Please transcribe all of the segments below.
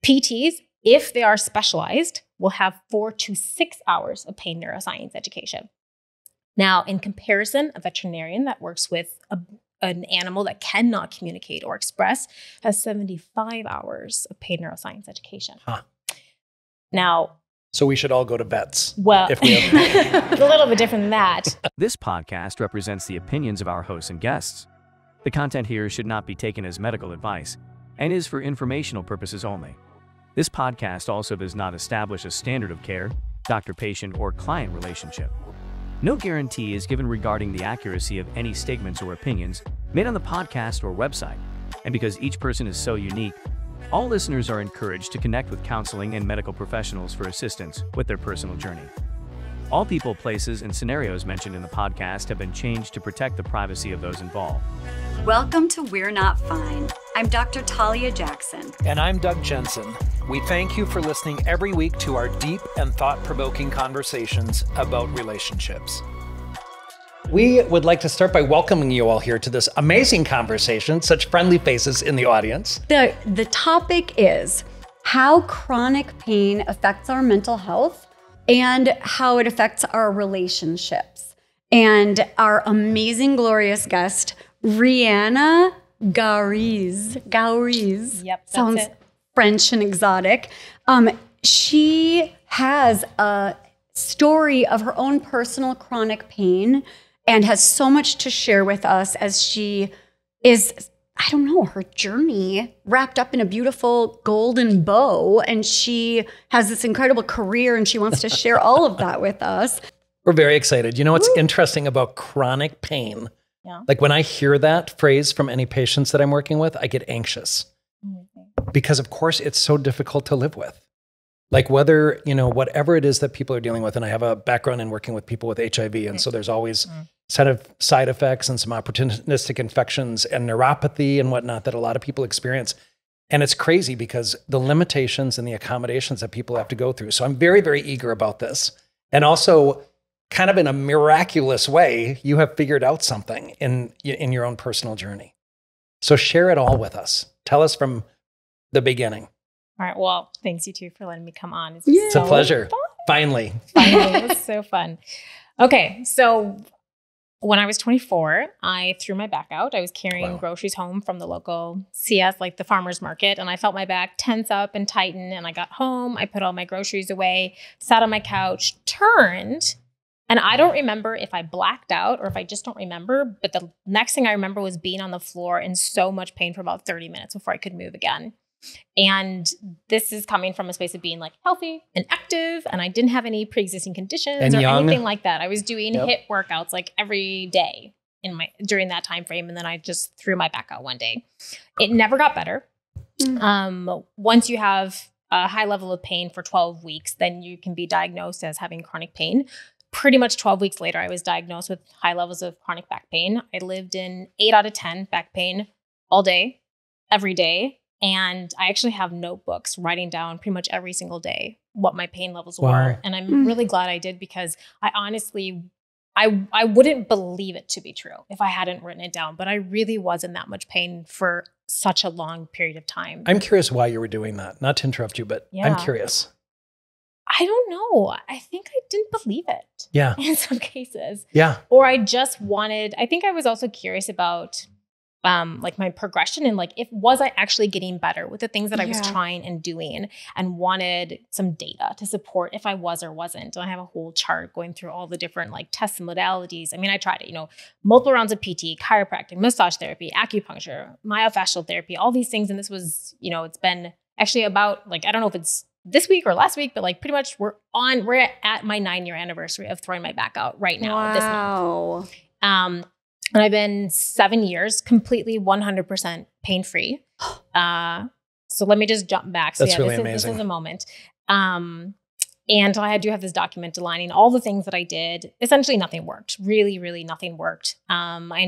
PTs, if they are specialized, will have 4 to 6 hours of pain neuroscience education. Now, in comparison, a veterinarian that works with an animal that cannot communicate or express has 75 hours of pain neuroscience education. Huh. Now, so we should all go to vets. Well, if we have it's a little bit different than that. This podcast represents the opinions of our hosts and guests. The content here should not be taken as medical advice and is for informational purposes only. This podcast also does not establish a standard of care, doctor-patient, or client relationship. No guarantee is given regarding the accuracy of any statements or opinions made on the podcast or website. And because each person is so unique, all listeners are encouraged to connect with counseling and medical professionals for assistance with their personal journey. All people, places, and scenarios mentioned in the podcast have been changed to protect the privacy of those involved. Welcome to We're Not Fine. I'm Dr. Talia Jackson. And I'm Dr. Jensen. We thank you for listening every week to our deep and thought-provoking conversations about relationships. We would like to start by welcoming you all here to this amazing conversation, such friendly faces in the audience. The topic is how chronic pain affects our mental health and how it affects our relationships. And our amazing, glorious guest, Rhianna Gawrys. Yep, sounds it. French and exotic. She has a story of her own personal chronic pain and has so much to share with us as she is, I don't know, her journey wrapped up in a beautiful golden bow. And she has this incredible career and she wants to share all of that with us. We're very excited. You know what's interesting about chronic pain? Yeah. Like when I hear that phrase from any patients that I'm working with, I get anxious. Because of course it's so difficult to live with. Like whether, whatever it is that people are dealing with, and I have a background in working with people with HIV, and so there's always set of side effects and some opportunistic infections and neuropathy and whatnot that a lot of people experience. And it's crazy because the limitations and the accommodations that people have to go through. So I'm very, very eager about this. And also kind of in a miraculous way, you have figured out something in your own personal journey. So share it all with us. Tell us from the beginning. All right. Well, thanks you two for letting me come on. It's a pleasure. Finally. It was so fun. Okay. So when I was 24, I threw my back out. I was carrying groceries home from the local CS, like the farmer's market. And I felt my back tense up and tighten. And I got home. I put all my groceries away, sat on my couch, turned. And I don't remember if I blacked out or if I just don't remember. But the next thing I remember was being on the floor in so much pain for about 30 minutes before I could move again. And this is coming from a space of being like healthy and active. And I didn't have any pre-existing conditions and or young. anything like that. I was doing HIIT workouts like every day during that time frame. And then I just threw my back out one day. It never got better. Once you have a high level of pain for 12 weeks, then you can be diagnosed as having chronic pain. Pretty much 12 weeks later, I was diagnosed with high levels of chronic back pain. I lived in 8 out of 10 back pain all day, every day. And I actually have notebooks writing down pretty much every single day what my pain levels were. And I'm really glad I did because I honestly, I wouldn't believe it to be true if I hadn't written it down. But I really was in that much pain for such a long period of time. I'm curious why you were doing that. Not to interrupt you, but I'm curious. I don't know. I think I didn't believe it. Yeah. In some cases. Yeah. Or I just wanted, I think I was also curious about like my progression and like was I actually getting better with the things that I was trying and doing and wanted some data to support if I was or wasn't. And I have a whole chart going through all the different like tests and modalities. I mean, I tried it, multiple rounds of PT, chiropractic, massage therapy, acupuncture, myofascial therapy, all these things. And this was, it's been actually about like, I don't know if it's this week or last week, but like pretty much we're at my 9-year anniversary of throwing my back out right now this month. And I've been 7 years completely 100% pain-free. So let me just jump back. So That's really amazing. This is a moment. And I do have this document aligning all the things that I did. Essentially nothing worked. Really, really nothing worked. My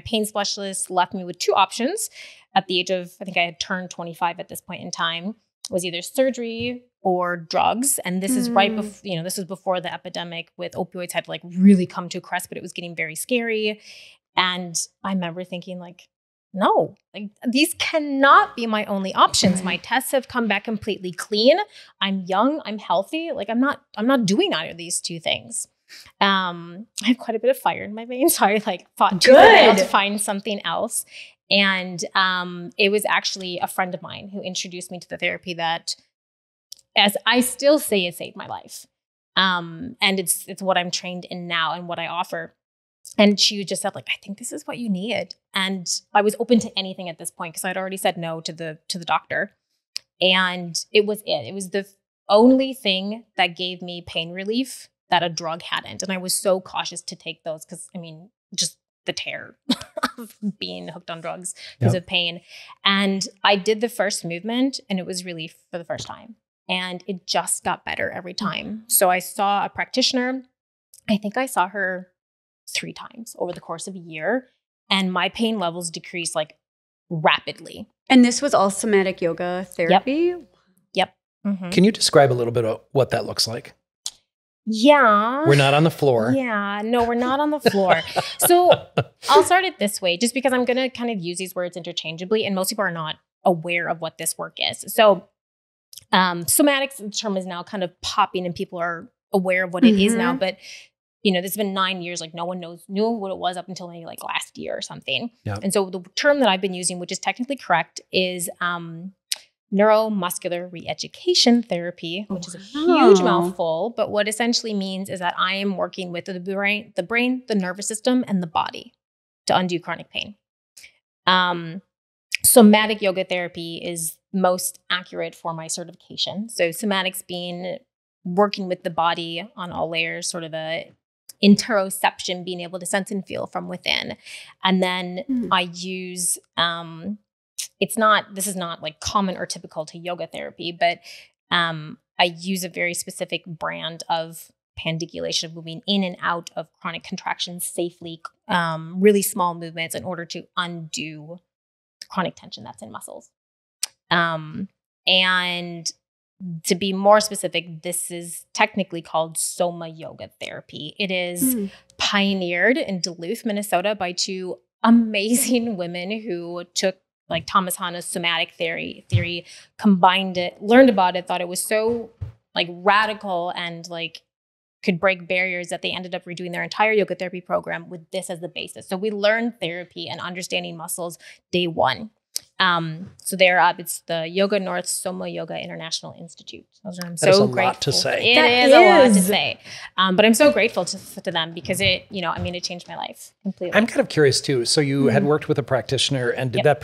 pain specialist left me with 2 options at the age of, I think I had turned 25 at this point in time, was either surgery or drugs. And this is right before, this was before the epidemic with opioids had like really come to a crest, but it was getting very scary. And I remember thinking like, no, like these cannot be my only options. My tests have come back completely clean. I'm young, I'm healthy. Like I'm not doing either of these two things. I have quite a bit of fire in my veins, so I like fought to find something else. And it was actually a friend of mine who introduced me to the therapy that, as I still say, it saved my life. And it's what I'm trained in now and what I offer. And she just said, like, I think this is what you need. And I was open to anything at this point because I'd already said no to the doctor. And it was it. It was the only thing that gave me pain relief that a drug hadn't. And I was so cautious to take those because, I mean, just the terror of being hooked on drugs because of pain. And I did the first movement and it was relief for the first time. And it just got better every time. So I saw a practitioner. I think I saw her 3 times over the course of a year. And my pain levels decreased like rapidly. And this was all somatic yoga therapy? Yep. Mm-hmm. Can you describe a little bit of what that looks like? Yeah. We're not on the floor. Yeah. No, we're not on the floor. So I'll start it this way, just because I'm going to kind of use these words interchangeably. And most people are not aware of what this work is. So somatics, the term is now kind of popping and people are aware of what it is now. But, you know, this has been 9 years. Like no one knew what it was up until maybe like last year or something. Yeah. And so the term that I've been using, which is technically correct, is neuromuscular re-education therapy, which is a huge mouthful. But what essentially means is that I am working with the brain, the nervous system, and the body to undo chronic pain. Somatic yoga therapy is most accurate for my certification. So somatics being working with the body on all layers, sort of a interoception, being able to sense and feel from within. And then I use, this is not like common or typical to yoga therapy, but I use a very specific brand of pandiculation, of moving in and out of chronic contractions safely, really small movements in order to undo the chronic tension that's in muscles. And to be more specific, this is technically called Soma Yoga Therapy. It is pioneered in Duluth, Minnesota by 2 amazing women who took like Thomas Hanna's somatic theory, combined it, learned about it, thought it was so like radical and like could break barriers that they ended up redoing their entire yoga therapy program with this as the basis. So we learned therapy and understanding muscles day one. So they're up. It's the Yoga North Soma Yoga International Institute. I'm so grateful. Lot to say. It is a lot to say. But I'm so grateful to them because it changed my life completely. I'm kind of curious too. So you had worked with a practitioner, and did that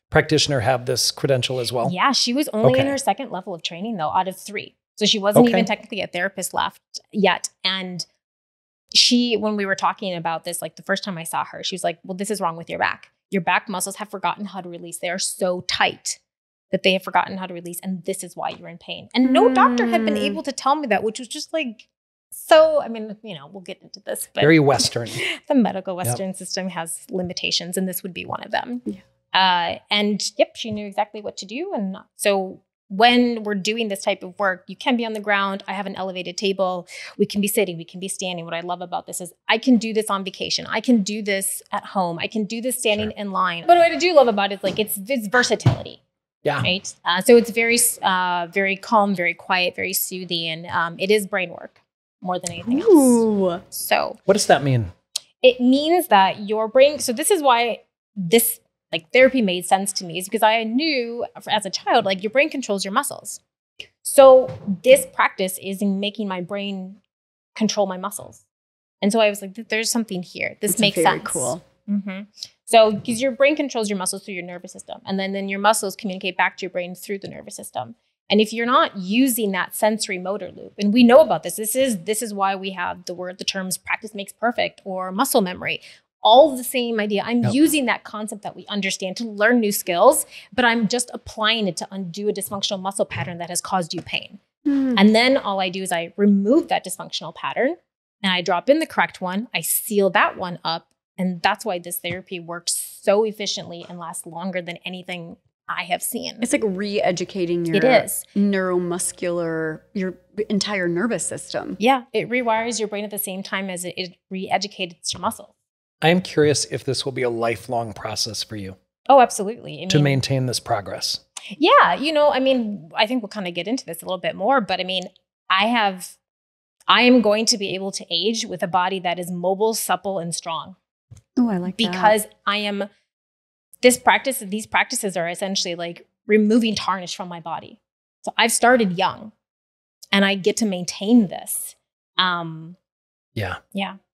practitioner have this credential as well? Yeah, she was only in her 2nd level of training though, out of 3. So she wasn't even technically a therapist left yet. And when we were talking about this, like the first time I saw her, she was like, well, this is wrong with your back. Your back muscles have forgotten how to release. They are so tight that they have forgotten how to release. And this is why you're in pain. And no doctor had been able to tell me that, which was just like, so, I mean, we'll get into this. But very Western. The medical Western system has limitations, and this would be one of them. Yeah. She knew exactly what to do. And so when we're doing this type of work, you can be on the ground. I have an elevated table. We can be sitting. We can be standing. What I love about this is I can do this on vacation. I can do this at home. I can do this standing in line. But what I do love about it is like it's versatility. Yeah. Right. So it's very, very calm, very quiet, very soothing. And it is brain work more than anything else. So what does that mean? It means that your brain. So this is why this therapy made sense to me, is because I knew as a child, like your brain controls your muscles. So this practice is making my brain control my muscles. And so I was like, there's something here. This makes sense. Very cool. Mm-hmm. So because your brain controls your muscles through your nervous system, and then your muscles communicate back to your brain through the nervous system. And if you're not using that sensory motor loop, and we know about this is why we have the terms practice makes perfect or muscle memory. All the same idea. I'm using that concept that we understand to learn new skills, but I'm just applying it to undo a dysfunctional muscle pattern that has caused you pain. And then all I do is I remove that dysfunctional pattern and I drop in the correct one. I seal that one up. And that's why this therapy works so efficiently and lasts longer than anything I have seen. It's like re-educating your neuromuscular, your entire nervous system. Yeah. It rewires your brain at the same time as it re-educates your muscles. I am curious if this will be a lifelong process for you. Oh, absolutely. to maintain this progress? Yeah. You know, I mean, I think we'll kind of get into this a little bit more, but I mean, I am going to be able to age with a body that is mobile, supple, and strong. Oh, I like that. Because these practices are essentially like removing tarnish from my body. So I've started young and I get to maintain this. Yeah.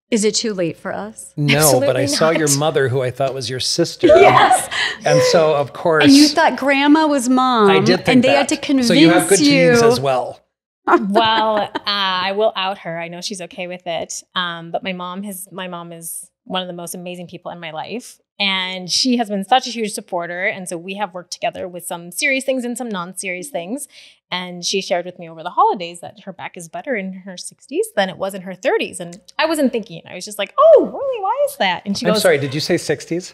Is it too late for us? No, Absolutely but I saw not. your mother, who I thought was your sister. Yes. And so, of course. And you thought grandma was mom. I did think and they that. had to convince you. So you have good genes as well. Well, I will out her. I know she's okay with it. But my mom is one of the most amazing people in my life. And she has been such a huge supporter. And so we have worked together with some serious things and some non-serious things. And she shared with me over the holidays that her back is better in her 60s than it was in her 30s. And I wasn't thinking. I was just like, oh, really? Why is that? And she goes, I'm sorry, did you say 60s?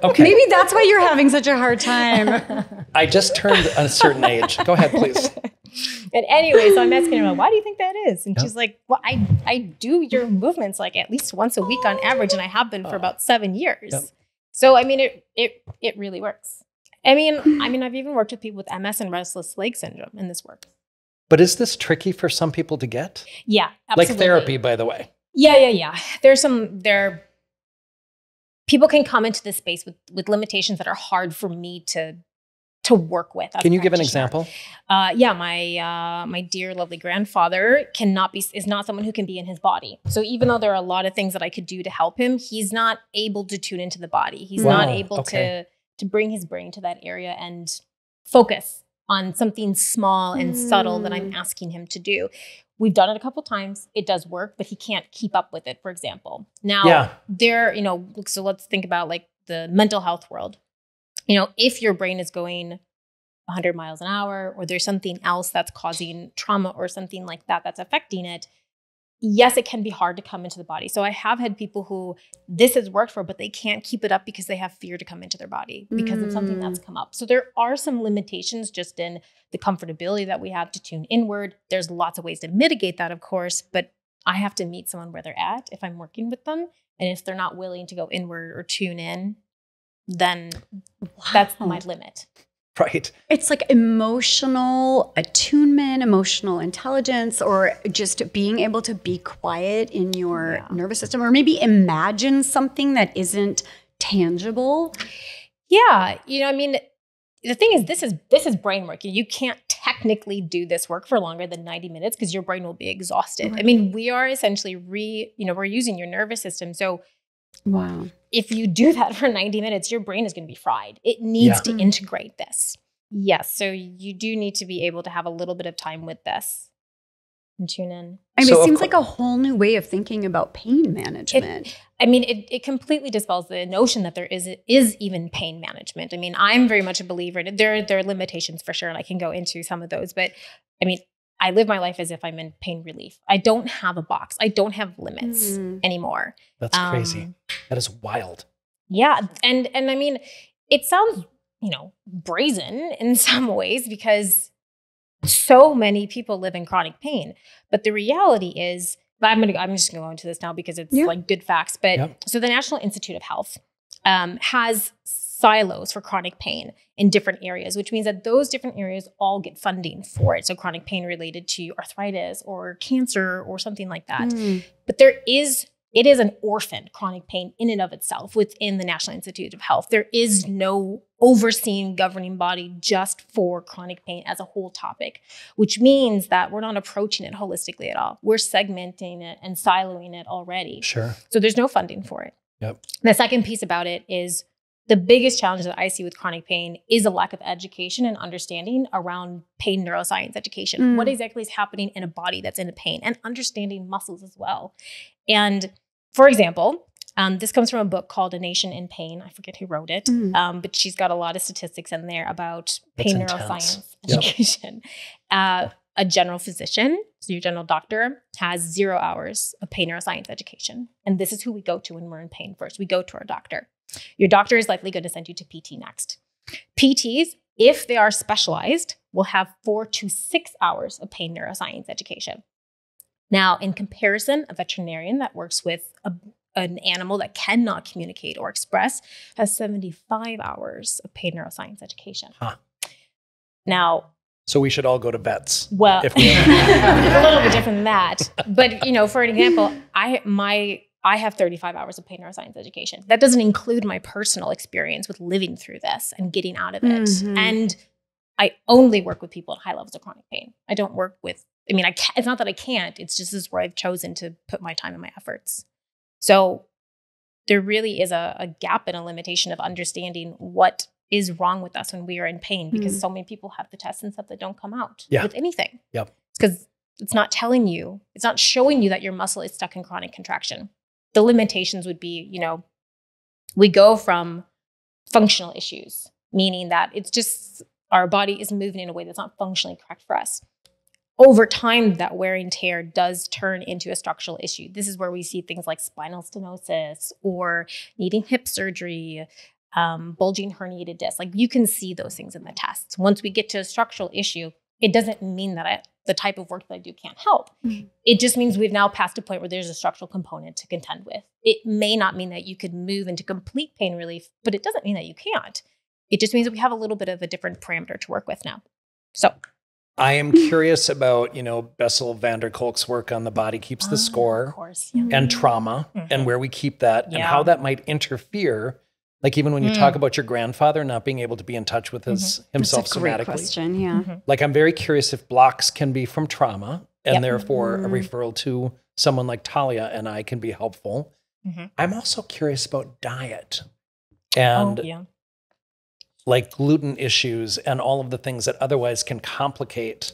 Okay. Maybe that's why you're having such a hard time. I just turned a certain age. Go ahead, please. And anyway, so I'm asking her, why do you think that is? And she's like, well, I do your movements like at least once a week on average, and I have been for about 7 years. Yep. So I mean, it really works. I mean, I've even worked with people with MS and restless leg syndrome, and this works. But is this tricky for some people to get? Yeah, absolutely. Like therapy, by the way. Yeah. People can come into this space with limitations that are hard for me to work with. Can you give an example? Yeah, my dear lovely grandfather is not someone who can be in his body. So even though there are a lot of things that I could do to help him, he's not able to tune into the body. He's not able to bring his brain to that area and focus on something small and subtle that I'm asking him to do. We've done it a couple times. It does work, but he can't keep up with it, for example. Now, so let's think about like the mental health world. You know, if your brain is going 100 miles an hour, or there's something else that's causing trauma or something like that that's affecting it, yes, it can be hard to come into the body. So I have had people who this has worked for, but they can't keep it up because they have fear to come into their body because of something that's come up. So there are some limitations just in the comfortability that we have to tune inward. There's lots of ways to mitigate that, of course, but I have to meet someone where they're at if I'm working with them. And if they're not willing to go inward or tune in, then that's my limit. Right. It's like emotional attunement, emotional intelligence, or just being able to be quiet in your nervous system, or maybe imagine something that isn't tangible. Yeah. You know, I mean, the thing is, this is brain work. You can't technically do this work for longer than 90 minutes because your brain will be exhausted. Right. I mean, we are essentially we're using your nervous system. So wow. If you do that for 90 minutes, your brain is going to be fried. It needs to integrate this. Yes. So you do need to be able to have a little bit of time with this and tune in. I mean, it seems like a whole new way of thinking about pain management. It completely dispels the notion that there is even pain management. I mean, I'm very much a believer in it. There are limitations for sure, and I can go into some of those. But I mean, I live my life as if I'm in pain relief. I don't have a box. I don't have limits anymore. That's crazy. That is wild. Yeah. And I mean, it sounds, brazen in some ways because so many people live in chronic pain. But the reality is, I'm just going to go into this now because it's like good facts. But so the National Institute of Health has silos for chronic pain in different areas, which means that those different areas all get funding for it. So chronic pain related to arthritis or cancer or something like that. But it is an orphaned chronic pain in and of itself within the National Institute of Health. There is no overseeing governing body just for chronic pain as a whole topic, which means that we're not approaching it holistically at all. We're segmenting it and siloing it already. Sure. So there's no funding for it. Yep. The second piece about it is the biggest challenge that I see with chronic pain is a lack of education and understanding around pain neuroscience education. What exactly is happening in a body that's in a pain, and understanding muscles as well. And for example, this comes from a book called A Nation in Pain. I forget who wrote it, but she's got a lot of statistics in there about pain neuroscience education. A general physician, so your general doctor, has 0 hours of pain neuroscience education. And this is who we go to when we're in pain first. We go to our doctor. Your doctor is likely going to send you to PT next. PTs, if they are specialized, will have 4 to 6 hours of pain neuroscience education. Now, in comparison, a veterinarian that works with an animal that cannot communicate or express has 75 hours of pain neuroscience education. Huh. Now, so we should all go to vets. Well, if we a little bit different than that. But, you know, for an example, I have 35 hours of pain neuroscience education. That doesn't include my personal experience with living through this and getting out of it. Mm-hmm. And I only work with people at high levels of chronic pain. I don't work with, I mean, it's not that I can't, it's just this is where I've chosen to put my time and my efforts. So there really is a gap and a limitation of understanding what is wrong with us when we are in pain, because so many people have the tests and stuff that don't come out with anything. Yep. It's because it's not telling you, it's not showing you that your muscle is stuck in chronic contraction. The limitations would be, you know, we go from functional issues, meaning that it's just our body is moving in a way that's not functionally correct for us. Over time, that wear and tear does turn into a structural issue. This is where we see things like spinal stenosis or needing hip surgery, bulging herniated discs. Like you can see those things in the tests. Once we get to a structural issue, it doesn't mean that the type of work that I do can't help. Mm-hmm. It just means we've now passed a point where there's a structural component to contend with. It may not mean that you could move into complete pain relief, but it doesn't mean that you can't. It just means that we have a little bit of a different parameter to work with now. So I am curious about, you know, Bessel van der Kolk's work on the body keeps the score, of course, yeah. and trauma and where we keep that and how that might interfere. Like even when you talk about your grandfather not being able to be in touch with himself That's a great somatically. Question, yeah. Like I'm very curious if blocks can be from trauma and therefore a referral to someone like Talia and I can be helpful. I'm also curious about diet and like gluten issues and all of the things that otherwise can complicate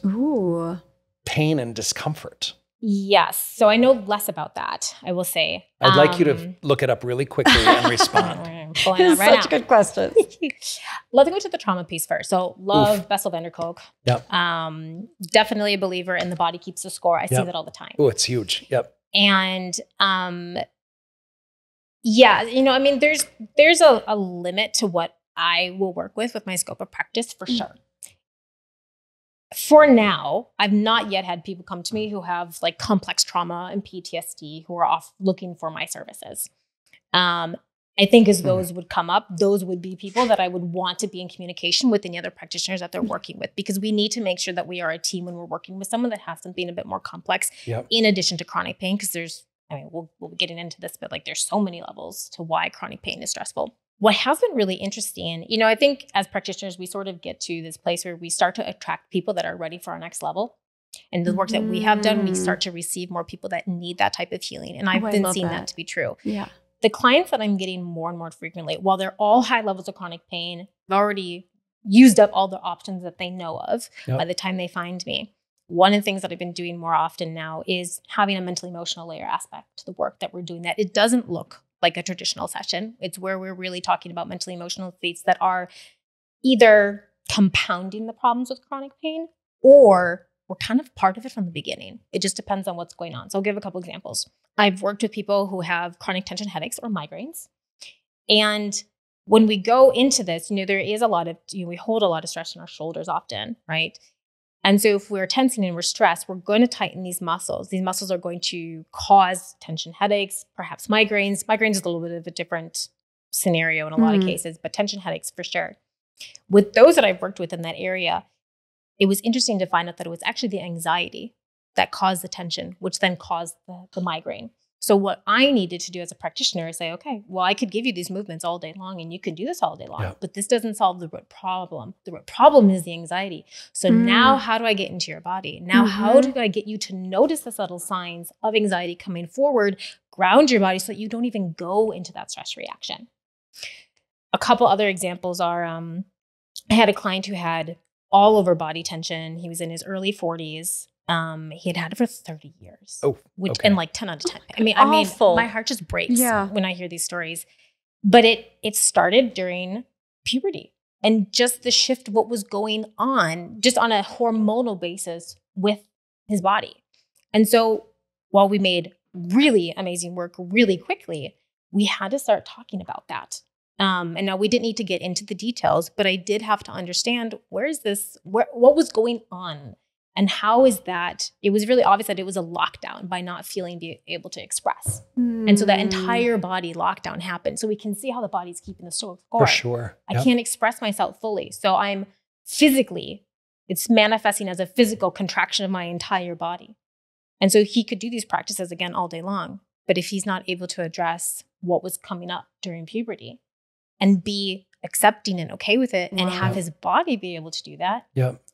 pain and discomfort. Yes. So I know less about that, I will say. I'd like you to look it up really quickly and respond. Such good questions. Let's go to the trauma piece first. So love Bessel van der Kolk. Yep. Definitely a believer in the body keeps the score. I see that all the time. Oh, it's huge. Yep. And you know, I mean, there's a limit to what I will work with my scope of practice for sure. For now, I've not yet had people come to me who have like complex trauma and PTSD who are off looking for my services. I think as those would come up, those would be people that I would want to be in communication with any other practitioners that they're working with, because we need to make sure that we are a team when we're working with someone that has something a bit more complex in addition to chronic pain. Because there's, I mean, we'll be getting into this, but like there's so many levels to why chronic pain is stressful. What has been really interesting, you know, I think as practitioners, we sort of get to this place where we start to attract people that are ready for our next level. And the work that we have done, we start to receive more people that need that type of healing. And I've been seeing that to be true. Yeah. The clients that I'm getting more and more frequently, while they're all high levels of chronic pain, have already used up all the options that they know of by the time they find me. One of the things that I've been doing more often now is having a mental emotional layer aspect to the work that we're doing, that it doesn't look like a traditional session. It's where we're really talking about mentally emotional states that are either compounding the problems with chronic pain or we're kind of part of it from the beginning. It just depends on what's going on. So I'll give a couple examples. I've worked with people who have chronic tension headaches or migraines. And when we go into this, you know, there is a lot of, you know, we hold a lot of stress in our shoulders often, right? And so if we're tensing and we're stressed, we're going to tighten these muscles. These muscles are going to cause tension headaches, perhaps migraines. Migraines is a little bit of a different scenario in a lot of cases, but tension headaches for sure. With those that I've worked with in that area, it was interesting to find out that it was actually the anxiety that caused the tension, which then caused the migraine. So what I needed to do as a practitioner is say, okay, well, I could give you these movements all day long and you can do this all day long, but this doesn't solve the root problem. The root problem is the anxiety. So now how do I get into your body? Now, how do I get you to notice the subtle signs of anxiety coming forward, ground your body so that you don't even go into that stress reaction? A couple other examples are, I had a client who had all over body tension. He was in his early 40s. He had it for 30 years. And like 10 out of 10. I mean, my heart just breaks when I hear these stories. But it started during puberty and just the shift, what was going on just on a hormonal basis with his body. And so while we made really amazing work really quickly, we had to start talking about that. And now we didn't need to get into the details, but I did have to understand what was going on. And how is that? It was really obvious that it was a lockdown by not being able to express. And so that entire body lockdown happened. So we can see how the body's keeping the score. For sure. I can't express myself fully. So I'm physically, it's manifesting as a physical contraction of my entire body. And so he could do these practices again all day long. But if he's not able to address what was coming up during puberty and be accepting and okay with it and have his body be able to do that,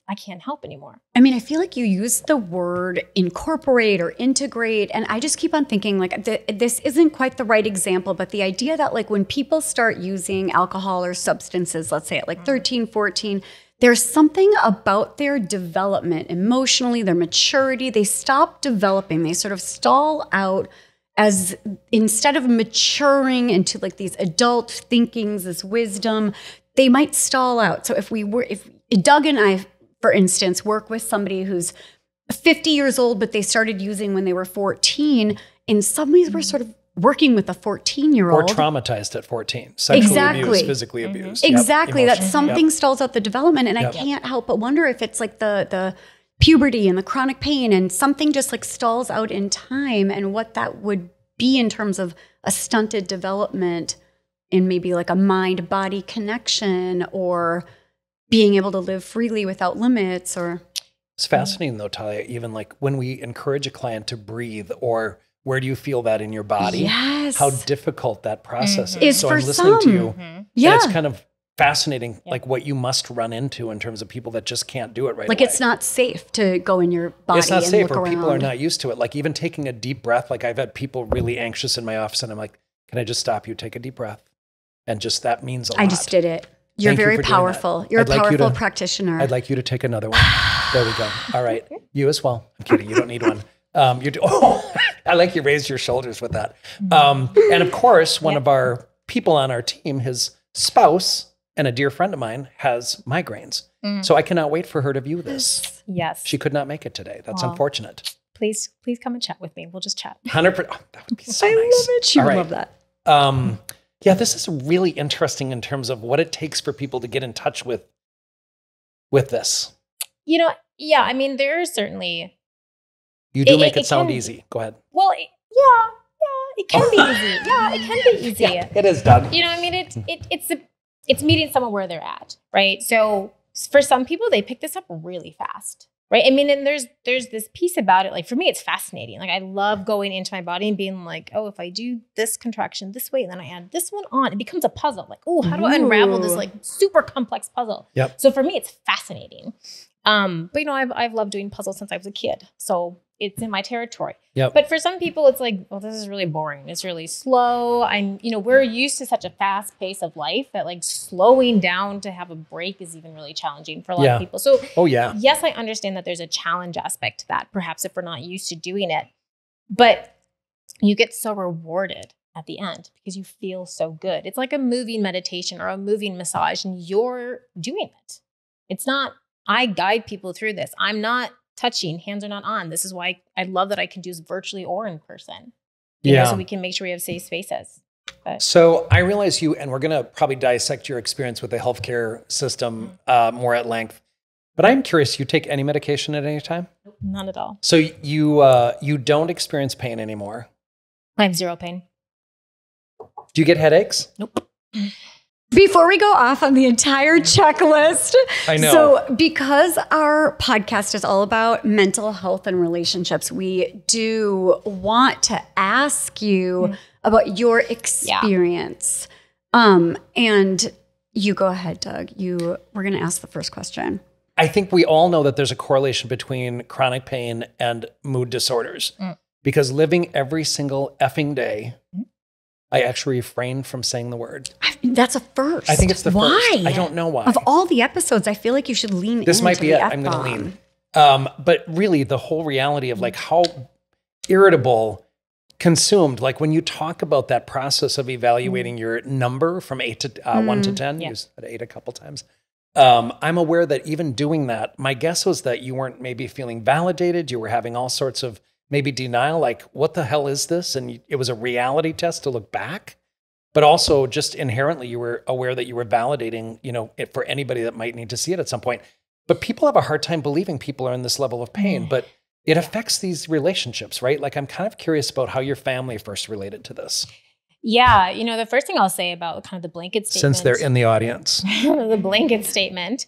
I can't help anymore. I mean, I feel like you use the word incorporate or integrate, and I just keep on thinking like this isn't quite the right example, but the idea that like when people start using alcohol or substances, let's say at like 13, 14, there's something about their development emotionally, their maturity, they stop developing, they sort of stall out as instead of maturing into like these adult thinkings, this wisdom, they might stall out. So if Doug and I, for instance, work with somebody who's 50 years old, but they started using when they were 14, in some ways we're sort of working with a 14-year-old. Or traumatized at 14. Sexually abused, physically abused. Exactly. That something stalls out the development. And I can't help but wonder if it's like the puberty and the chronic pain and something just like stalls out in time and what that would be in terms of a stunted development in maybe like a mind-body connection or being able to live freely without limits. Or it's fascinating though, Talia, even like when we encourage a client to breathe or where do you feel that in your body? Yes. How difficult that process is. So For I'm listening to you. And it's kind of fascinating, like what you must run into in terms of people that just can't do it right like away. It's not safe to go in your body. It's not and safe, look or around. people are not used to it. Like even taking a deep breath. Like I've had people really anxious in my office, and I'm like, "Can I just stop you? Take a deep breath," and just that means a lot. I just did it. You're Thank you very for doing powerful. that. You're I'd a like you powerful to- practitioner. I'd like you to take another one. There we go. All right, you as well. I'm kidding. You don't need one. I like you raised your shoulders with that. And of course, one of our people on our team, his spouse and a dear friend of mine, has migraines. So I cannot wait for her to view this. Yes. She could not make it today. That's unfortunate. Please come and chat with me. We'll just chat. 100%. Oh, that would be so I nice. love it. She All would right. love that. Yeah, this is really interesting in terms of what it takes for people to get in touch with this. You know, yeah, I mean, there are certainly... You do make it it sound can- easy. Go ahead. Well, it can be easy. Yeah, it can be easy. Yeah, it is, Doug. You know, I mean, it's meeting someone where they're at, right? So for some people, they pick this up really fast, right? I mean, and there's this piece about it. Like for me, it's fascinating. Like I love going into my body and being like, oh, if I do this contraction this way, and then I add this one on, it becomes a puzzle. Like, oh, how do I unravel this like super complex puzzle? Yep. So for me, it's fascinating. But you know, I've loved doing puzzles since I was a kid. So it's in my territory. Yep. But for some people, it's like, well, this is really boring. It's really slow. We're used to such a fast pace of life that like slowing down to have a break is even really challenging for a lot of people. So yes, I understand that there's a challenge aspect to that, perhaps if we're not used to doing it, but you get so rewarded at the end because you feel so good. It's like a moving meditation or a moving massage and you're doing it. It's not, I guide people through this. I'm not touching, hands are not on. This is why I love that I can do this virtually or in person. You know, so we can make sure we have safe spaces. But. So I realize and we're going to probably dissect your experience with the healthcare system more at length, but I'm curious, you take any medication at any time? Nope, none at all. So you don't experience pain anymore? I have zero pain. Do you get headaches? Nope. Before we go off on the entire checklist, I know. So because our podcast is all about mental health and relationships, we do want to ask you about your experience. And you go ahead, Doug. We're going to ask the first question. I think we all know that there's a correlation between chronic pain and mood disorders because living every single effing day, I actually refrain from saying the word. That's a first. I think it's the why? first. I don't know why. Of all the episodes, I feel like you should lean This into might be the it. I'm going to F-bomb. lean. But really, the whole reality of like how irritable, consumed, like when you talk about that process of evaluating your number from 1 to 10, you said 8 a couple times. I'm aware that even doing that, my guess was that you weren't maybe feeling validated. You were having all sorts of maybe denial, like, what the hell is this? And it was a reality test to look back. But also just inherently, you were aware that you were validating, it for anybody that might need to see it at some point. But people have a hard time believing people are in this level of pain, but it affects these relationships, right? Like, I'm kind of curious about how your family first related to this. Yeah. You know, the first thing I'll say about kind of the blanket statement. Since they're in the audience. The blanket statement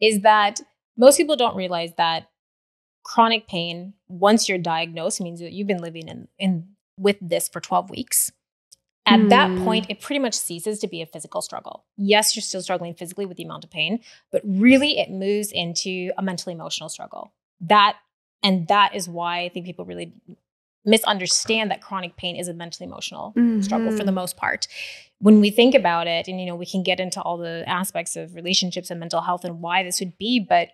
is that most people don't realize that chronic pain, once you're diagnosed, means that you've been living in with this for 12 weeks. At that point, it pretty much ceases to be a physical struggle. Yes, you're still struggling physically with the amount of pain, but really it moves into a mental emotional struggle. That is why I think people really misunderstand that chronic pain is a mentally emotional struggle for the most part. When we think about it, and, you know, we can get into all the aspects of relationships and mental health and why this would be, but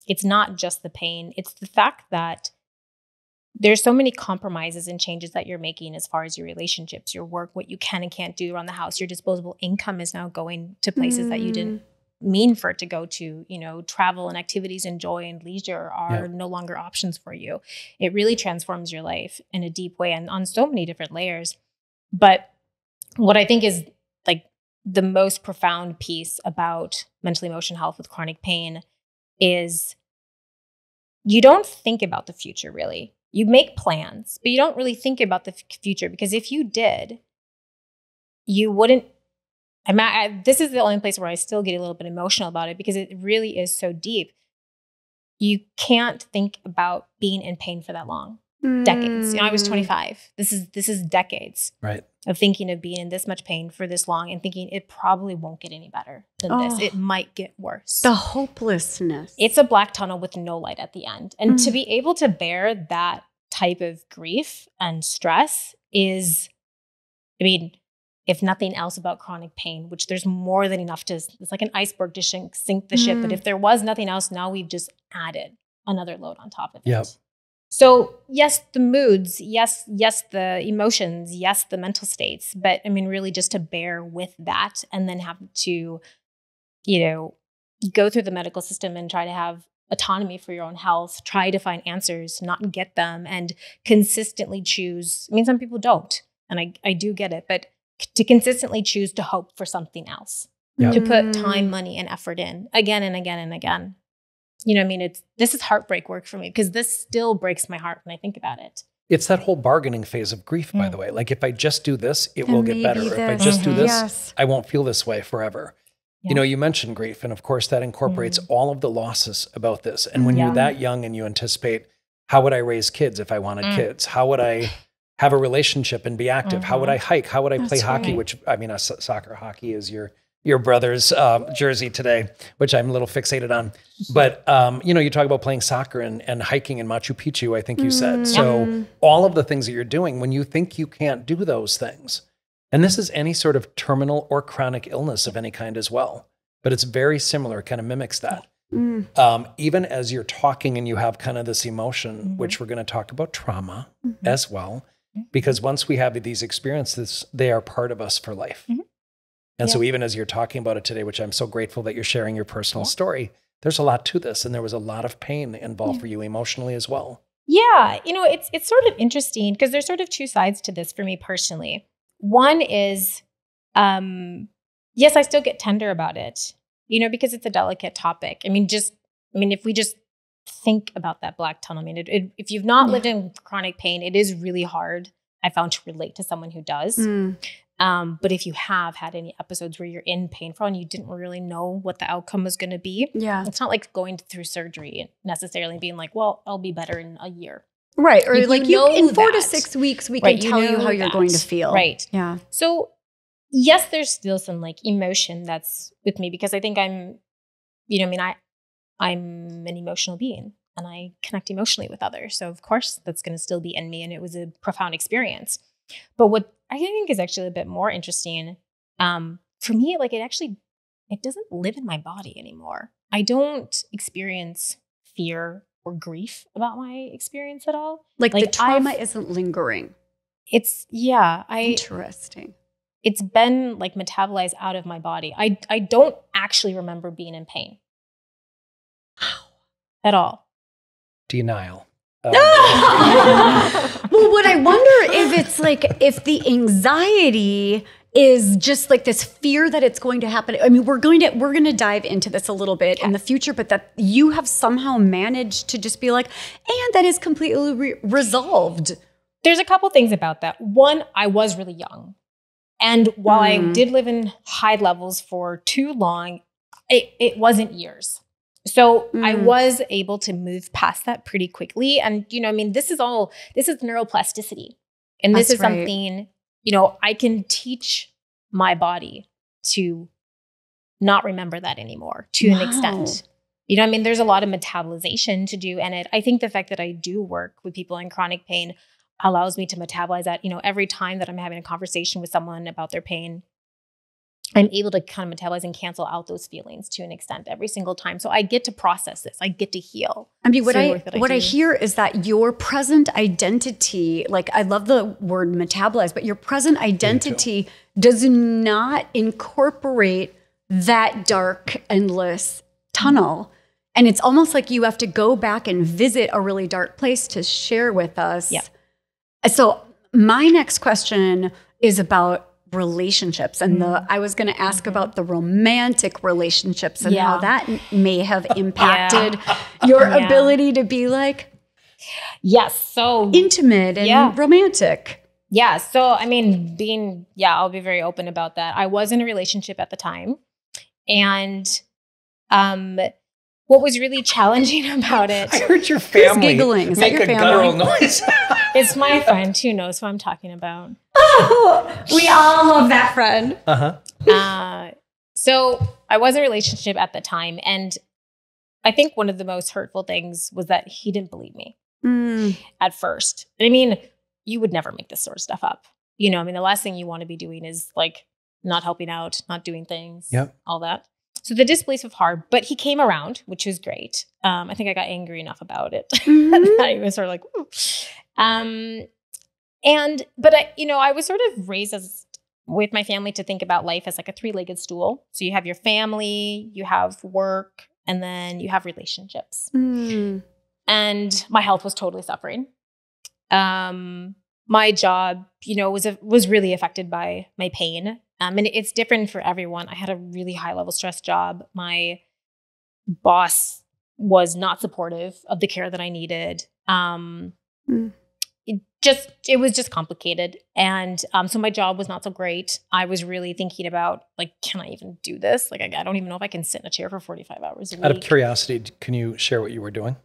it's not just the pain. It's the fact that there's so many compromises and changes that you're making as far as your relationships, your work, what you can and can't do around the house. Your disposable income is now going to places that you didn't mean for it to go to. You know, travel and activities and joy and leisure are no longer options for you. It really transforms your life in a deep way and on so many different layers. But what I think is like the most profound piece about mental emotion health with chronic pain is you don't think about the future really. You make plans, but you don't really think about the future, because if you did, you wouldn't. This is the only place where I still get a little bit emotional about it, because it really is so deep. You can't think about being in pain for that long. Decades. You know, I was 25. This is decades of thinking of being in this much pain for this long and thinking it probably won't get any better than this. It might get worse. The hopelessness. It's a black tunnel with no light at the end. And to be able to bear that type of grief and stress is, I mean, if nothing else about chronic pain, which there's more than enough to, it's like an iceberg to sink the ship. But if there was nothing else, now we've just added another load on top of it. So yes, the moods, yes, the emotions, yes, the mental states, but I mean, really just to bear with that and then have to, you know, go through the medical system and try to have autonomy for your own health, try to find answers, not get them, and consistently choose. I mean, some people don't, and I do get it, but to consistently choose to hope for something else, to put time, money, and effort in again and again and again. You know what I mean? This is heartbreak work for me, because this still breaks my heart when I think about it. It's that whole bargaining phase of grief, by the way. Like, if I just do this, it will get better. If I just do this, I won't feel this way forever. You know, you mentioned grief, and of course that incorporates all of the losses about this. And when you're that young and you anticipate, how would I raise kids if I wanted kids? How would I have a relationship and be active? How would I hike? How would I play hockey? Which, I mean, soccer hockey is your brother's jersey today, which I'm a little fixated on. But, you know, you talk about playing soccer and hiking in Machu Picchu, I think you said. So all of the things that you're doing, when you think you can't do those things, and this is any sort of terminal or chronic illness of any kind as well, but it's very similar, kind of mimics that. Even as you're talking and you have kind of this emotion, which we're going to talk about trauma as well, because once we have these experiences, they are part of us for life. And so even as you're talking about it today, which I'm so grateful that you're sharing your personal story, there's a lot to this. And there was a lot of pain involved for you emotionally as well. Yeah. You know, it's sort of interesting because there's sort of two sides to this for me personally. One is, yes, I still get tender about it, you know, because it's a delicate topic. I mean, if we just think about that black tunnel, I mean, if you've not lived in chronic pain, it is really hard, I found, to relate to someone who does. But if you have had any episodes where you're in pain for and you didn't really know what the outcome was going to be, it's not like going through surgery necessarily being like, well, I'll be better in a year. Right. Or like in 4 to 6 weeks, we can tell you how you're going to feel. Right. Yeah. So yes, there's still some like emotion that's with me, because I think I'm an emotional being and I connect emotionally with others. So of course that's going to still be in me, and it was a profound experience. But what I think is actually a bit more interesting, for me, like it doesn't live in my body anymore. I don't experience fear or grief about my experience at all. Like the trauma isn't lingering. Interesting. It's been like metabolized out of my body. I don't actually remember being in pain at all. Denial. Well, what I wonder if it's like, if the anxiety is just like this fear that it's going to happen. I mean, we're going to dive into this a little bit in the future, but that you have somehow managed to just be like, and that is completely resolved. There's a couple things about that. One, I was really young. And while I did live in high levels for too long, it wasn't years. So I was able to move past that pretty quickly. And, you know, I mean, this is neuroplasticity. And this is something, you know, I can teach my body to not remember that anymore to an extent. You know, I mean, there's a lot of metabolization to do. And I think the fact that I do work with people in chronic pain allows me to metabolize that. You know, every time that I'm having a conversation with someone about their pain, I'm able to kind of metabolize and cancel out those feelings to an extent every single time. So I get to process this. I get to heal. I mean, what I hear is that your present identity, like I love the word metabolize, but your present identity does not incorporate that dark, endless tunnel. And it's almost like you have to go back and visit a really dark place to share with us. Yeah. So my next question is about relationships. And I was going to ask about the romantic relationships and how that may have impacted your ability to be like, so intimate and romantic. Yeah. So, I mean, I'll be very open about that. I was in a relationship at the time. And, what was really challenging about it. I heard your family giggling. Is make that your a family? guttural noise. It's my friend who knows who I'm talking about. Oh, we all love that friend. So I was in a relationship at the time. And I think one of the most hurtful things was that he didn't believe me at first. I mean, you would never make this sort of stuff up. You know, I mean, the last thing you want to be doing is like not helping out, not doing things, all that. So the disbelief was hard, but he came around, which was great. I think I got angry enough about it. That he was sort of like, ooh. But I was sort of raised with my family to think about life as like a three-legged stool. So you have your family, you have work, and then you have relationships. And my health was totally suffering. My job, was really affected by my pain. And it's different for everyone. I had a really high level stress job. My boss was not supportive of the care that I needed. It was just complicated. And so my job was not so great. I was really thinking about like, can I even do this? Like, I don't even know if I can sit in a chair for 45 hours a week. Out of curiosity, can you share what you were doing?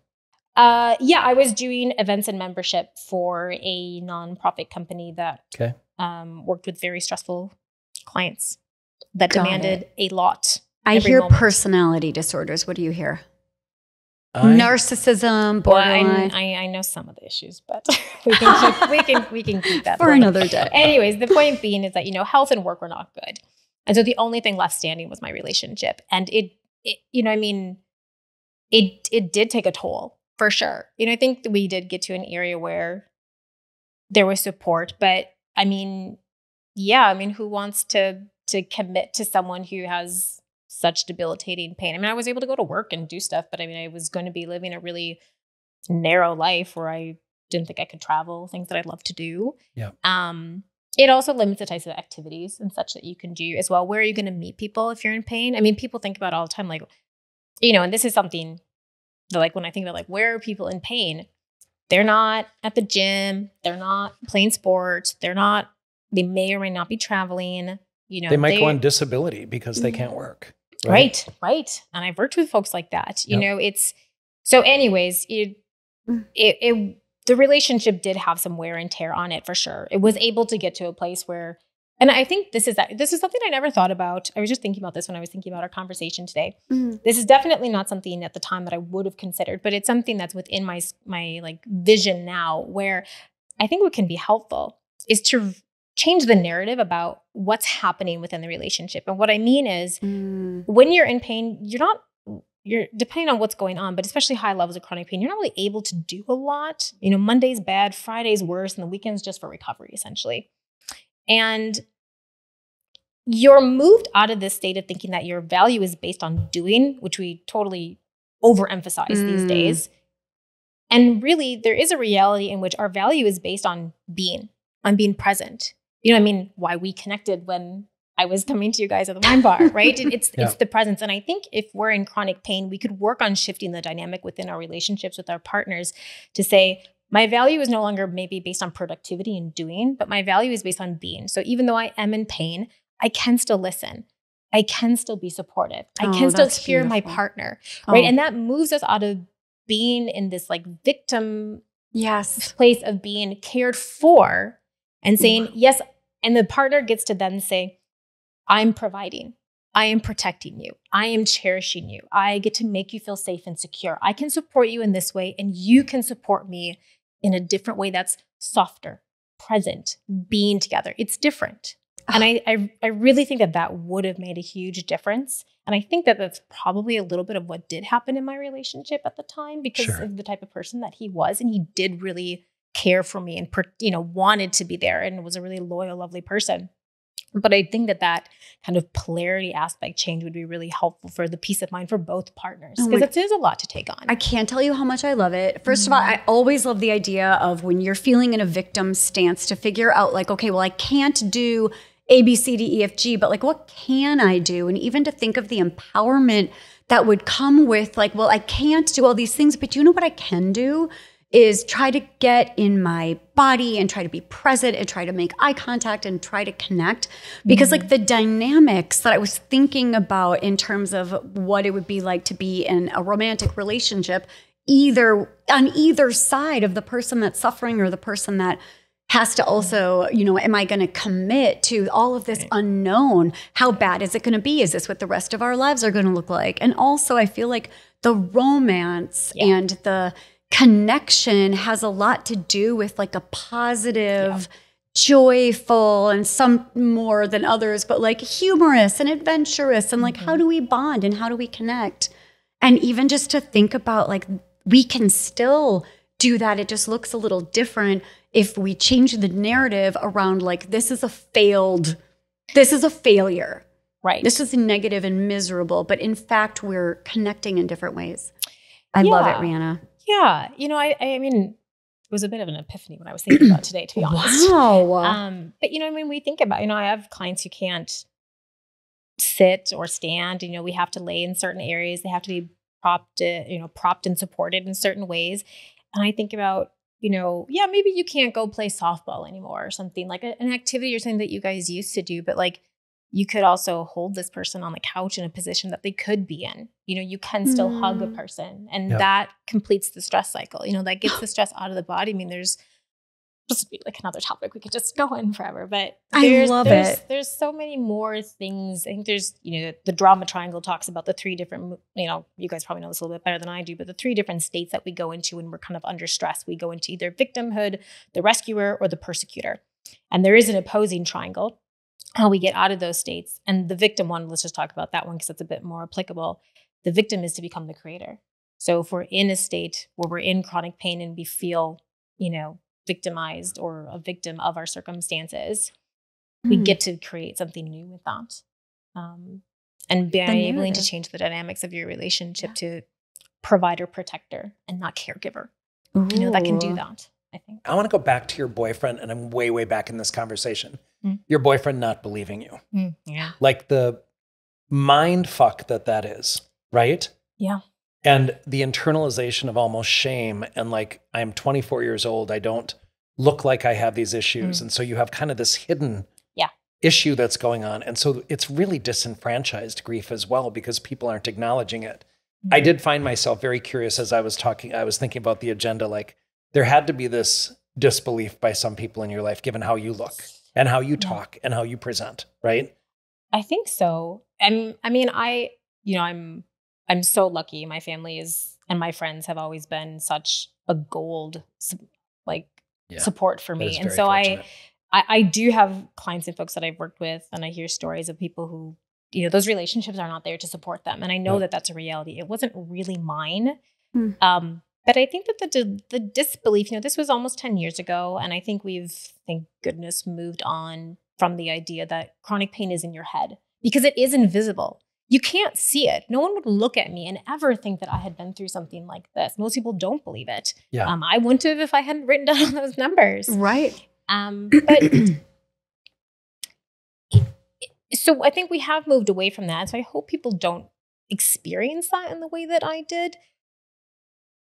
I was doing events and membership for a nonprofit company that worked with very stressful clients that demanded a lot. I hear personality disorders. What do you hear? Narcissism, borderline. Well, I know some of the issues, but we can keep that for another day. Anyways, the point being is that health and work were not good, and so the only thing left standing was my relationship, and it did take a toll for sure. I think that we did get to an area where there was support, but who wants to commit to someone who has such debilitating pain? I was able to go to work and do stuff, but I was going to be living a really narrow life where I didn't think I could travel, things that I'd love to do. Yeah. It also limits the types of activities and such that you can do as well. Where are you going to meet people if you're in pain? People think about it all the time, like, and this is something that, like, when I think about like, where are people in pain? They're not at the gym. They're not playing sports. They may or may not be traveling. They might go on disability because they can't work. Right. And I've worked with folks like that. It's so. Anyways, the relationship did have some wear and tear on it for sure. It was able to get to a place where, and I think this is something I never thought about. I was just thinking about this when I was thinking about our conversation today. This is definitely not something at the time that I would have considered, but it's something that's within my like vision now, where I think what can be helpful is to change the narrative about what's happening within the relationship. And what I mean is when you're in pain, you're depending on what's going on, but especially high levels of chronic pain, you're not really able to do a lot. Monday's bad, Friday's worse, and the weekend's just for recovery, essentially. And you're moved out of this state of thinking that your value is based on doing, which we totally overemphasize these days. And really, there is a reality in which our value is based on being present. why we connected when I was coming to you guys at the wine bar, right? It's the presence. And I think if we're in chronic pain, we could work on shifting the dynamic within our relationships with our partners to say, my value is no longer maybe based on productivity and doing, but my value is based on being. So even though I am in pain, I can still listen. I can still be supportive. I can still hear my partner, right? And that moves us out of being in this like victim place of being cared for and saying, yes. And the partner gets to then say, I'm providing. I am protecting you. I am cherishing you. I get to make you feel safe and secure. I can support you in this way, and you can support me in a different way that's softer, present, being together. It's different. And I really think that would have made a huge difference. And I think that that's probably a little bit of what did happen in my relationship at the time because of the type of person that he was. And he did really care for me and, wanted to be there and was a really loyal, lovely person. But I think that kind of polarity aspect change would be really helpful for the peace of mind for both partners because it is a lot to take on. I can't tell you how much I love it. First of all, I always love the idea of when you're feeling in a victim stance to figure out like, okay, well, I can't do A, B, C, D, E, F, G, but like, what can I do? And even to think of the empowerment that would come with like, well, I can't do all these things, but you know what I can do is try to get in my body and try to be present and try to make eye contact and try to connect. Because like the dynamics that I was thinking about in terms of what it would be like to be in a romantic relationship, either on either side of the person that's suffering or the person that has to also, am I going to commit to all of this unknown? How bad is it going to be? Is this what the rest of our lives are going to look like? And also I feel like the romance and the connection has a lot to do with like a positive, joyful, and some more than others, but like humorous and adventurous. And like, how do we bond and how do we connect? And even just to think about like, we can still do that. It just looks a little different if we change the narrative around like, this is a failure. Right. This is negative and miserable, but in fact, we're connecting in different ways. I love it, Rhianna. Yeah. I mean, it was a bit of an epiphany when I was thinking about today, to be honest. Wow. But, when we think about, I have clients who can't sit or stand, we have to lay in certain areas. They have to be propped and supported in certain ways. And I think about, maybe you can't go play softball anymore or something like an activity or something that you guys used to do, but like, you could also hold this person on the couch in a position that they could be in. You can still hug a person and that completes the stress cycle. That gets the stress out of the body. I mean, there's just like another topic we could just go in forever, but there's so many more things. I think there's, the drama triangle talks about the three different, you guys probably know this a little bit better than I do, but the three different states that we go into when we're kind of under stress. We go into either victimhood, the rescuer, or the persecutor. And there is an opposing triangle. How we get out of those states. And the victim one, let's just talk about that one because it's a bit more applicable. The victim is to become the creator. So if we're in a state where we're in chronic pain and we feel, victimized or a victim of our circumstances, we get to create something new with that. And be able to change the dynamics of your relationship to provider, protector, and not caregiver. That can do that. I think. I want to go back to your boyfriend, and I'm way, way back in this conversation. Your boyfriend not believing you. Like the mind fuck that is, right? Yeah. And the internalization of almost shame and like, I'm 24 years old. I don't look like I have these issues. And so you have kind of this hidden issue that's going on. And so it's really disenfranchised grief as well because people aren't acknowledging it. I did find myself very curious as I was thinking about the agenda, like, there had to be this disbelief by some people in your life, given how you look and how you talk and how you present, right? I think so. And I mean, I'm so lucky. My family and my friends have always been such a gold, support for me. And so I do have clients and folks that I've worked with, and I hear stories of people who, those relationships are not there to support them. And I know that that's a reality. It wasn't really mine. But I think that the disbelief, this was almost 10 years ago. And I think we've, thank goodness, moved on from the idea that chronic pain is in your head because it is invisible. You can't see it. No one would look at me and ever think that I had been through something like this. Most people don't believe it. Yeah. I wouldn't have if I hadn't written down those numbers. Right. But So I think we have moved away from that. So I hope people don't experience that in the way that I did.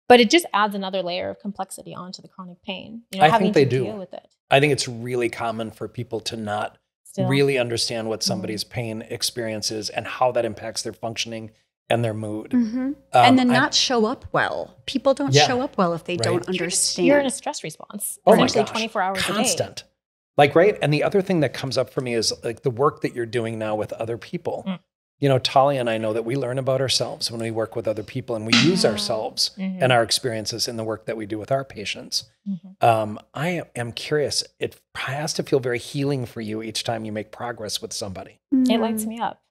But it just adds another layer of complexity onto the chronic pain. You know, having to deal with it. I think it's really common for people to not really understand what somebody's pain experience is and how that impacts their functioning and their mood. And then not show up well. People don't show up well if they don't understand. You're in a stress response. Oh essentially my gosh. 24 hours Constant. a day. Like, right? And the other thing that comes up for me is like the work that you're doing now with other people. You know, Talia and I know that we learn about ourselves when we work with other people, and we use ourselves and our experiences in the work that we do with our patients. I am curious. It has to feel very healing for you each time you make progress with somebody. It lights me up.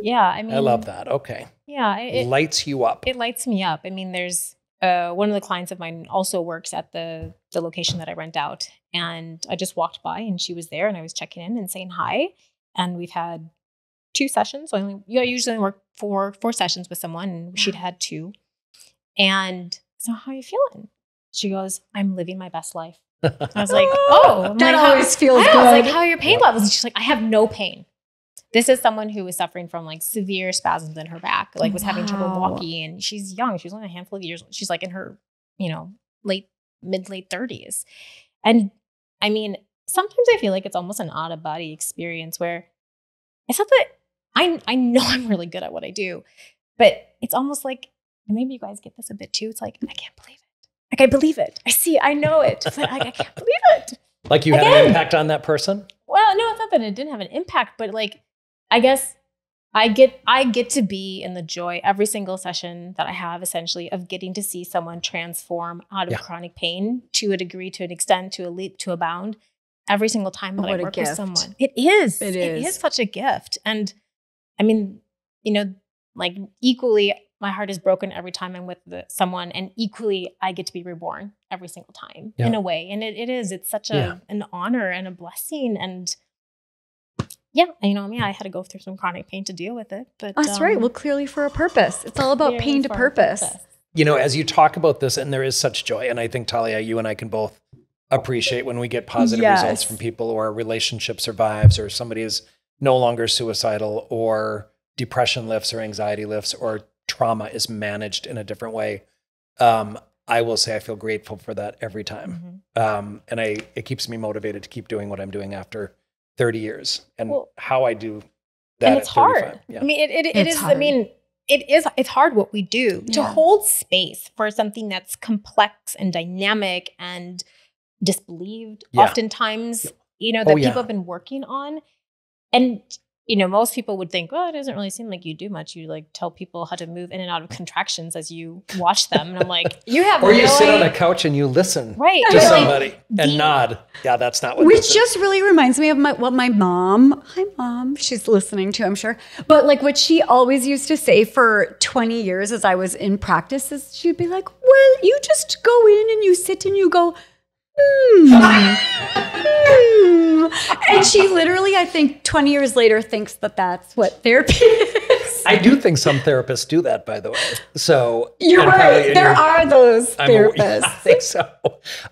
Yeah, I mean, I love that. Okay. Yeah. It lights you up. It lights me up. I mean, there's one of the clients of mine also works at the location that I rent out. And I just walked by and she was there and I was checking in and saying hi. And we've had 2 sessions. So I usually work 4 sessions with someone, and she'd had 2. And so, how are you feeling? She goes, I'm living my best life. I was like, oh, that always feels good. I was like, how are your pain levels? And she's like, I have no pain. This is someone who was suffering from like severe spasms in her back, like was having trouble walking. And she's young. She's only a handful of years. She's like in her, mid late 30s. And I mean, sometimes I feel like it's almost an out of body experience where it's not that I know I'm really good at what I do, but it's almost like, and maybe you guys get this a bit too. It's like, I can't believe it. Like, I believe it. I see it. I know it. But I can't believe it. Like you had an impact on that person? Well, no, it's not that it didn't have an impact, but like, I guess I get to be in the joy every single session that I have, essentially, of getting to see someone transform out of chronic pain to a degree, to an extent, to a leap, to a bound. Every single time that I work with someone. It is. It is such a gift. And I mean, like equally, my heart is broken every time I'm with someone, and equally, I get to be reborn every single time in a way. And it's such an honor and a blessing. And I had to go through some chronic pain to deal with it. But that's right. Well, clearly for a purpose. It's all about pain to purpose. As you talk about this, and there is such joy, and I think, Talia, you and I can both appreciate when we get positive results from people, or a relationship survives, or somebody is no longer suicidal, or depression lifts, or anxiety lifts, or trauma is managed in a different way. I will say I feel grateful for that every time. And it keeps me motivated to keep doing what I'm doing after 30 years and how I do that. And it's hard. Yeah. I mean, it is hard. I mean, it's hard what we do to hold space for something that's complex and dynamic and disbelieved oftentimes, that people have been working on. And, most people would think, well, it doesn't really seem like you do much. You like tell people how to move in and out of contractions as you watch them. And I'm like, you have Or you sit on a couch and you listen to somebody and nod. Yeah, that's not what Which just really reminds me of what my mom, hi mom, she's listening to, I'm sure. But like what she always used to say for 20 years as I was in practice is she'd be like, well, you just go in and you sit and you go, And she literally, I think 20 years later thinks that that's what therapy is. I do think some therapists do that, by the way. So you're right. There are those therapists. I think so.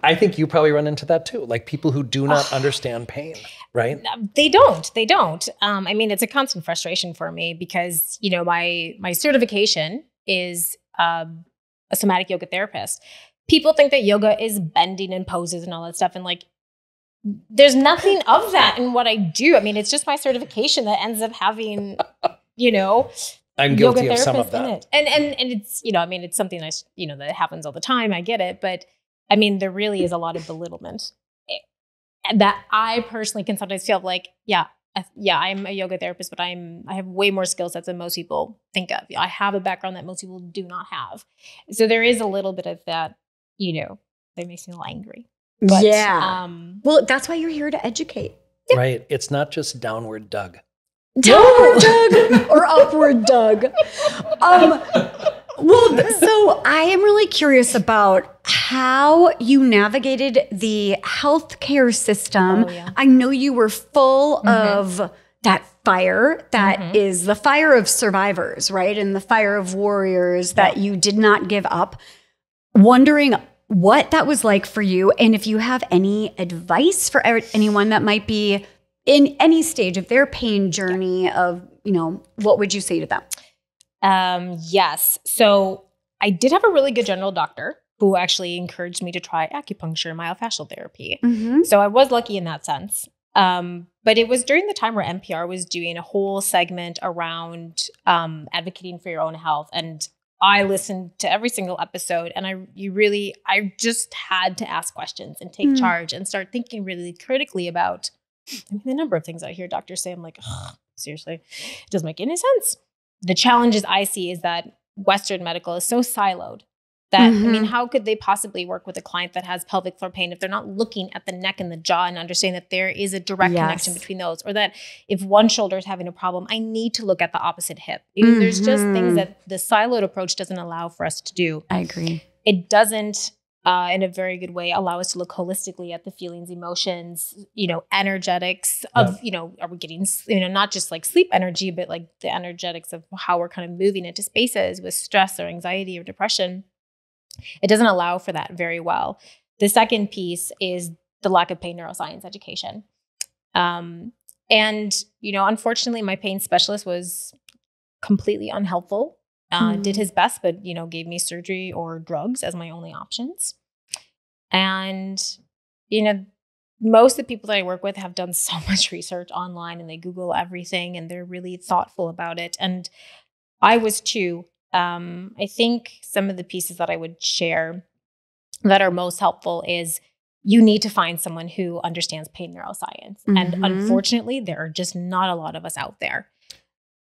I think you probably run into that too. Like people who do not understand pain, right? They don't. I mean, it's a constant frustration for me because, my certification is a somatic yoga therapist. People think that yoga is bending and poses and all that stuff. And like, there's nothing of that in what I do. I mean, it's just my certification that ends up having, I'm guilty of some of that. In it. And it's, it's something that happens all the time. I get it. But I mean, there really is a lot of belittlement that I personally can sometimes feel like, I'm a yoga therapist, but I have way more skill sets than most people think of. I have a background that most people do not have. So there is a little bit of that, that makes me a little angry. But, well, that's why you're here to educate. Right. It's not just downward Doug. Downward Doug or upward Doug. Well, so I am really curious about how you navigated the healthcare system. I know you were full of that fire that is the fire of survivors, right? And the fire of warriors that you did not give up. Wondering what that was like for you, and if you have any advice for anyone that might be in any stage of their pain journey of, what would you say to them? Yes. So I did have a really good general doctor who actually encouraged me to try acupuncture and myofascial therapy. Mm-hmm. So I was lucky in that sense. But it was during the time where NPR was doing a whole segment around advocating for your own health. And I listened to every single episode, and I just had to ask questions and take charge and start thinking really critically about the number of things I hear doctors say. I'm like, seriously, it doesn't make any sense. The challenges I see is that Western medical is so siloed that, how could they possibly work with a client that has pelvic floor pain if they're not looking at the neck and the jaw and understanding that there is a direct connection between those, or that if one shoulder is having a problem, I need to look at the opposite hip. There's just things that the siloed approach doesn't allow for us to do. I agree. It doesn't, in a very good way, allow us to look holistically at the feelings, emotions, energetics of, are we getting, not just like sleep energy, but like the energetics of how we're kind of moving into spaces with stress or anxiety or depression. It doesn't allow for that very well. The second piece is the lack of pain neuroscience education. Unfortunately, my pain specialist was completely unhelpful. Did his best, but, gave me surgery or drugs as my only options. And, most of the people that I work with have done so much research online, and they Google everything, and they're really thoughtful about it. And I was too. I think some of the pieces that I would share that are most helpful is you need to find someone who understands pain neuroscience. And unfortunately, there are just not a lot of us out there.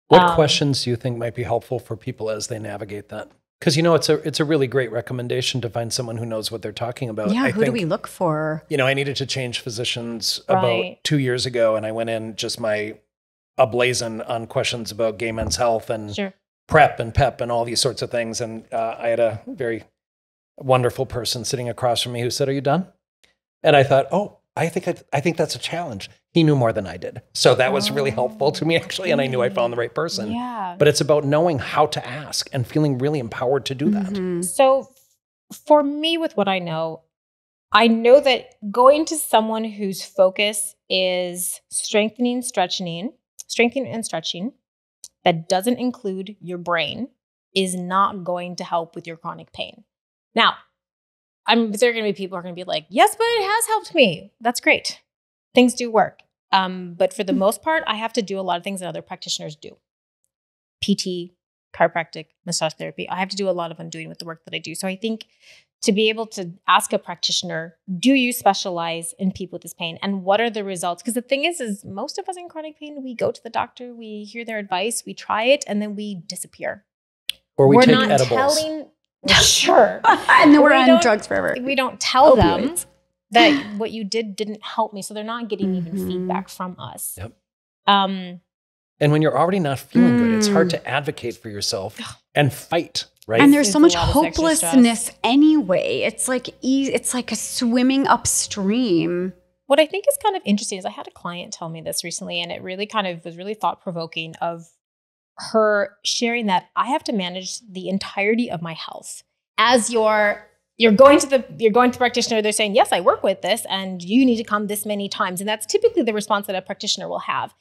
What questions do you think might be helpful for people as they navigate that? Because, it's a really great recommendation to find someone who knows what they're talking about. Yeah, who do we look for? I needed to change physicians about 2 years ago, and I went in just ablazing on questions about gay men's health and PrEP and PEP and all these sorts of things. And I had a very wonderful person sitting across from me who said, "Are you done?" And I thought, I think that's a challenge. He knew more than I did. So that was really helpful to me, actually. And I knew I found the right person. Yeah. But it's about knowing how to ask and feeling really empowered to do that. So for me, with what I know that going to someone whose focus is strengthening and stretching, that doesn't include your brain, is not going to help with your chronic pain. Now, there are going to be people who are going to be like, yes, but it has helped me. That's great. Things do work. But for the most part, I have to do a lot of things that other practitioners do. PT, chiropractic, massage therapy. I have to do a lot of undoing with the work that I do. So I think to be able to ask a practitioner, do you specialize in people with this pain? And what are the results? Because the thing is most of us in chronic pain, we go to the doctor, we hear their advice, we try it, and then we disappear. Or we're take edibles. Sure. And then we're on drugs forever. We don't tell them that what you didn't help me. So they're not getting even feedback from us. Yep. And when you're already not feeling good, it's hard to advocate for yourself and fight, right? And there's so much hopelessness anyway. It's like a swimming upstream. What I think is kind of interesting is I had a client tell me this recently, and it really kind of was really thought-provoking of her sharing that I have to manage the entirety of my health. As you're going to the practitioner, they're saying, yes, I work with this and you need to come this many times. And that's typically the response that a practitioner will have.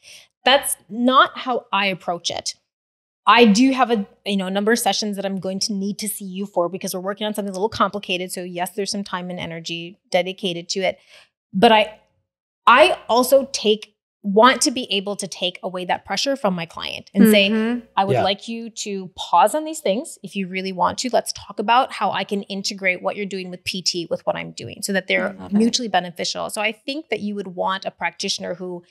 That's not how I approach it. I do have a number of sessions that I'm going to need to see you for because we're working on something a little complicated. So yes, there's some time and energy dedicated to it. But I also want to be able to take away that pressure from my client and say, I would like you to pause on these things. If you really want to, let's talk about how I can integrate what you're doing with PT with what I'm doing so that they're mutually beneficial. So I think that you would want a practitioner who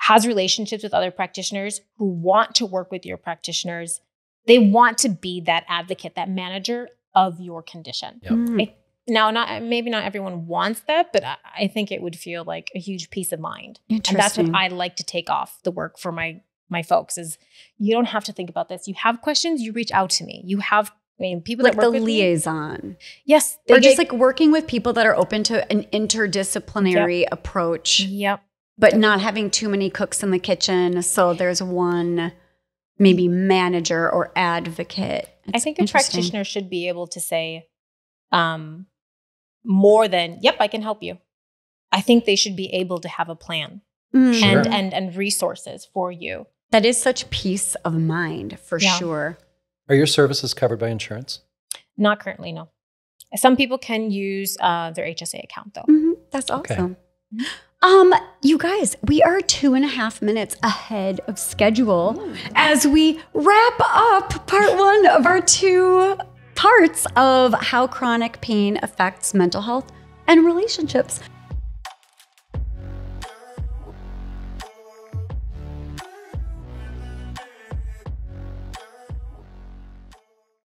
has relationships with other practitioners, who want to work with your practitioners. They want to be that advocate, that manager of your condition. Yep. Now, maybe not everyone wants that, but I think it would feel like a huge peace of mind. And that's what I like to take off the work for my folks is you don't have to think about this. You have questions, you reach out to me. You have people like that work the with liaison. Me. Yes. Or just like working with people that are open to an interdisciplinary approach. Yep. But not having too many cooks in the kitchen. So there's one maybe manager or advocate. I think a practitioner should be able to say, more than, yep, I can help you. I think they should be able to have a plan. Sure. and resources for you. That is such peace of mind for sure. Are your services covered by insurance? Not currently, no. Some people can use their HSA account though. That's Okay. awesome. You guys, we are 2.5 minutes ahead of schedule as we wrap up part 1 of our 2 parts of how chronic pain affects mental health and relationships.